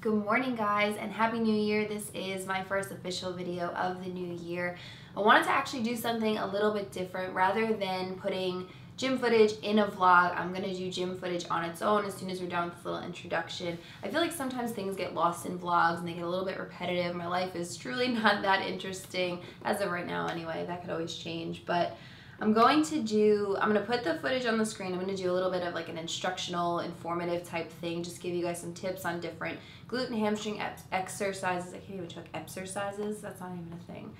Good morning, guys, and Happy New Year. This is my first official video of the new year. I wanted to actually do something a little bit different. Rather than putting gym footage in a vlog, I'm going to do gym footage on its own as soon as we're done with this little introduction. I feel like sometimes things get lost in vlogs and they get a little bit repetitive. My life is truly not that interesting, as of right now anyway. That could always change, but I'm going to put the footage on the screen. I'm going to do a little bit of like an instructional, informative type thing, just give you guys some tips on different glute and hamstring exercises. I can't even talk exercises, that's not even a thing.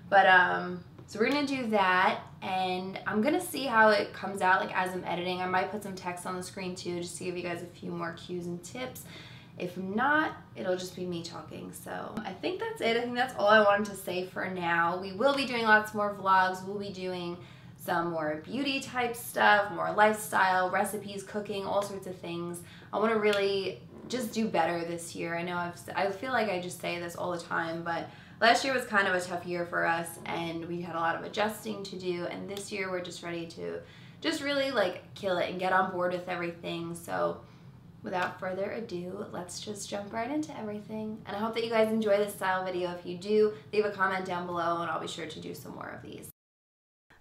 But so we're going to do that, and I'm going to see how it comes out like as I'm editing. I might put some text on the screen too, just to give you guys a few more cues and tips. If not, it'll just be me talking. So I think that's it. I think that's all I wanted to say for now. We will be doing lots more vlogs. We'll be doing some more beauty type stuff, more lifestyle, recipes, cooking, all sorts of things. I want to really just do better this year. I know I feel like I just say this all the time, but last year was kind of a tough year for us and we had a lot of adjusting to do, and this year we're just ready to just really like kill it and get on board with everything. So without further ado, let's just jump right into everything. And I hope that you guys enjoy this style video. If you do, leave a comment down below and I'll be sure to do some more of these.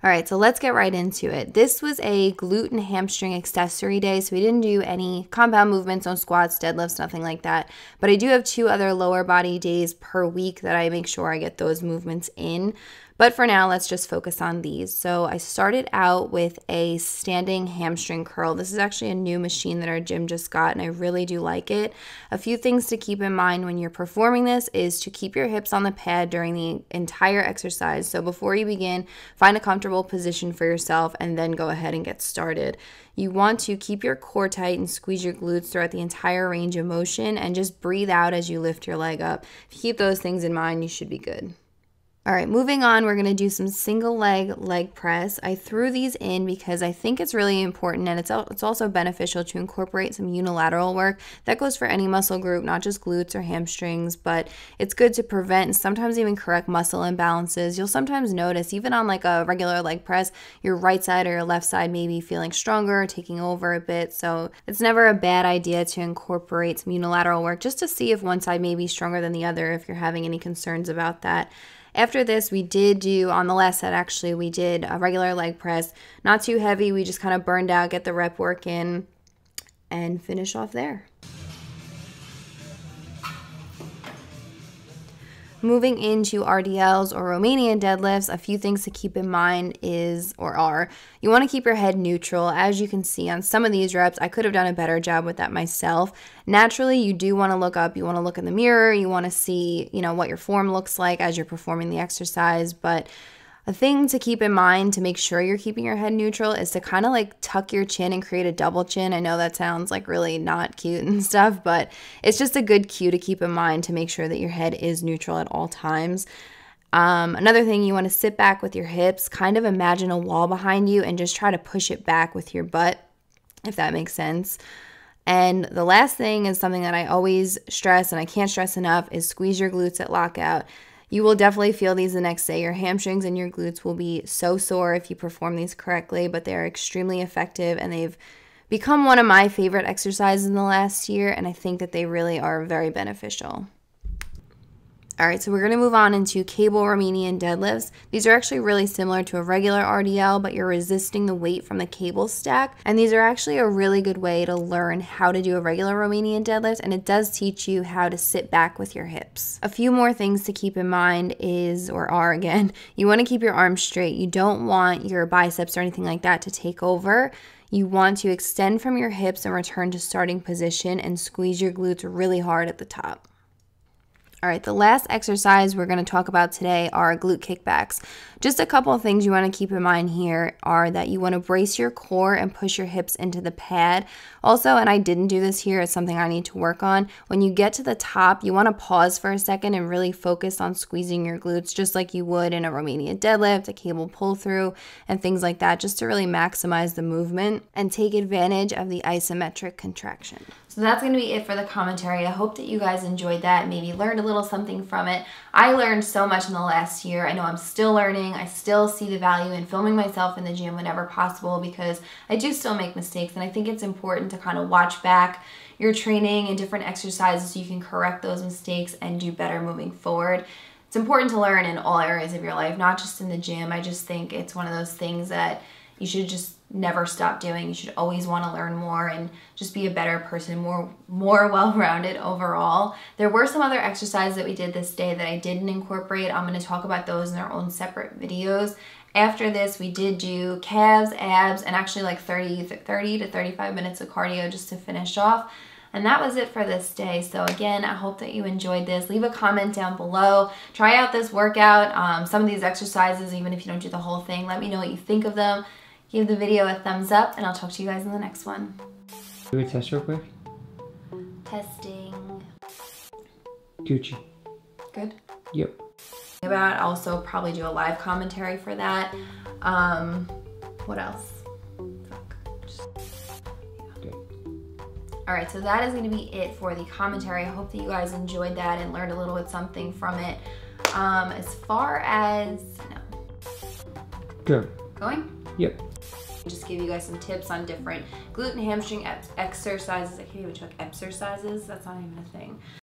All right, so let's get right into it. This was a glute and hamstring accessory day, so we didn't do any compound movements, no squats, deadlifts, nothing like that. But I do have 2 other lower body days per week that I make sure I get those movements in. But for now, let's just focus on these. So I started out with a standing hamstring curl. This is actually a new machine that our gym just got, and I really do like it. A few things to keep in mind when you're performing this is to keep your hips on the pad during the entire exercise. So before you begin, find a comfortable position for yourself and then go ahead and get started. You want to keep your core tight and squeeze your glutes throughout the entire range of motion, and just breathe out as you lift your leg up. If you keep those things in mind, you should be good. All right, moving on, we're going to do some single leg press. I threw these in because I think it's really important, and it's also beneficial to incorporate some unilateral work. That goes for any muscle group, not just glutes or hamstrings, but it's good to prevent and sometimes even correct muscle imbalances. You'll sometimes notice, even on like a regular leg press, your right side or your left side may be feeling stronger, taking over a bit. So it's never a bad idea to incorporate some unilateral work just to see if one side may be stronger than the other if you're having any concerns about that. After this, we did do, on the last set actually, we did a regular leg press. Not too heavy, we just kind of burned out, get the rep work in, and finish off there. Moving into RDLs or Romanian deadlifts, a few things to keep in mind you want to keep your head neutral. As you can see on some of these reps, I could have done a better job with that myself. Naturally, you do want to look up, you want to look in the mirror, you want to see, what your form looks like as you're performing the exercise, but a thing to keep in mind to make sure you're keeping your head neutral is to kind of like tuck your chin and create a double chin. I know that sounds like really not cute and stuff, but it's just a good cue to keep in mind to make sure that your head is neutral at all times. Another thing, you want to sit back with your hips, kind of imagine a wall behind you and just try to push it back with your butt, if that makes sense. And the last thing is something that I always stress and I can't stress enough is squeeze your glutes at lockout. You will definitely feel these the next day. Your hamstrings and your glutes will be so sore if you perform these correctly, but they're extremely effective and they've become one of my favorite exercises in the last year, and I think that they really are very beneficial. All right, so we're going to move on into cable Romanian deadlifts. These are actually really similar to a regular RDL, but you're resisting the weight from the cable stack. And these are actually a really good way to learn how to do a regular Romanian deadlift, and it does teach you how to sit back with your hips. A few more things to keep in mind again, you want to keep your arms straight. You don't want your biceps or anything like that to take over. You want to extend from your hips and return to starting position and squeeze your glutes really hard at the top. All right, the last exercise we're going to talk about today are glute kickbacks. Just a couple of things you want to keep in mind here are that you want to brace your core and push your hips into the pad. Also, and I didn't do this here, it's something I need to work on. When you get to the top, you want to pause for a second and really focus on squeezing your glutes just like you would in a Romanian deadlift, a cable pull through, and things like that, just to really maximize the movement and take advantage of the isometric contraction. So that's going to be it for the commentary. I hope that you guys enjoyed that, maybe learned a little something from it. I learned so much in the last year. I know I'm still learning. I still see the value in filming myself in the gym whenever possible because I do still make mistakes, and I think it's important to kind of watch back your training and different exercises so you can correct those mistakes and do better moving forward. It's important to learn in all areas of your life, not just in the gym. I just think it's one of those things that you should just never stop doing. You should always want to learn more and just be a better person, more well-rounded overall. There were some other exercises that we did this day that I didn't incorporate. I'm going to talk about those in their own separate videos. After this, we did do calves, abs, and actually like 30 to 35 minutes of cardio just to finish off. And that was it for this day. So again, I hope that you enjoyed this. Leave a comment down below. Try out this workout, some of these exercises, even if you don't do the whole thing. Let me know what you think of them. Give the video a thumbs up, and I'll talk to you guys in the next one. Do a test real quick. Testing. Gucci. Good? Yep. About also probably do a live commentary for that. What else? All right, so that is going to be it for the commentary. I hope that you guys enjoyed that and learned a little bit something from it. As far as, no. Go. Going? Yep. Just give you guys some tips on different glute and hamstring exercises. I can't even talk exercises. That's not even a thing.